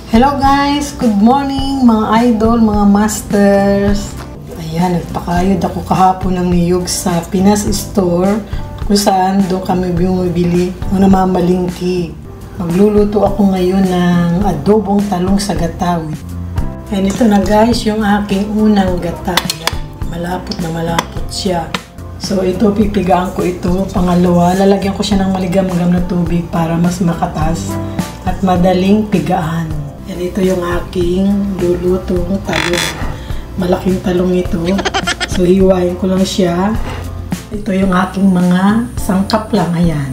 Hello guys! Good morning mga idol, mga masters! Ayan, nagpakayod ako kahapon ng niyog sa Pinas Store kung saan doon kami bumibili o namamalingki. Magluluto ako ngayon ng adobong talong sa gata. And ito na guys, yung aking unang gata. Ayan, malapot na malapot siya. So ito, pipigaan ko ito. Pangalawa, lalagyan ko siya ng maligam-gam na tubig para mas makatas at madaling pigaan. Yan, ito yung aking lulutong talong. Malaking talong ito. So, hiwain ko lang siya. Ito yung aking mga sangkap lang. Ayan.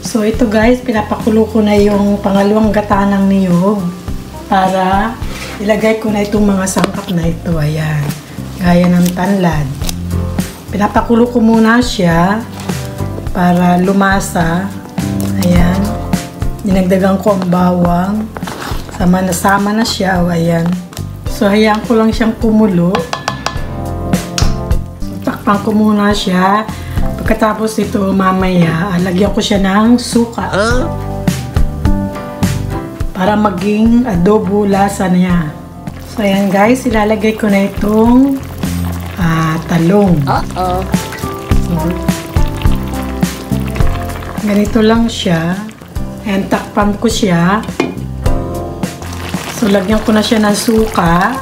So, ito guys, pinapakulo ko na yung pangalawang gata ng niyog para ilagay ko na itong mga sangkap na ito. Ayan. Gaya ng tanlad. Pinapakulo ko muna siya para lumasa. Ayan. Dinagdagan ko ang bawang. Sama na siya, o ayan. So, hayaan ko lang siyang kumulo. Takpan ko muna siya. Pagkatapos ito, mamaya, lagyan ko siya ng suka. Para maging adobo lasa niya. So, ayan guys, ilalagay ko na itong talong. So, ganito lang siya. And takpan ko siya. So, lagyan ko na siya ng suka.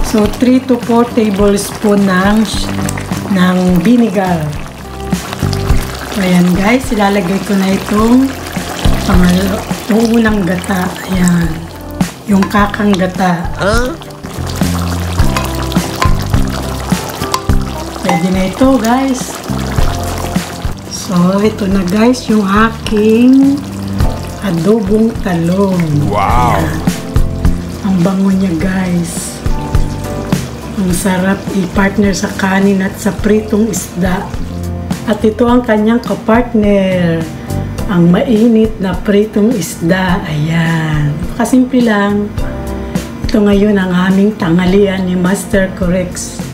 So, 3 to 4 tablespoon ng vinegar. So, ayan guys, ilalagay ko na itong unang gata. Ayan. Yung kakang gata. Pwede na ito guys. So, ito na guys, yung aking adobong talong. Wow! Ayan. Ang bango niya guys. Ang sarap i-partner sa kanin at sa pritong isda. At ito ang kanyang kapartner. Ang mainit na pritong isda. Ayan. Kasimple lang. Ito ngayon ang aming tanghalian ni Master Corex.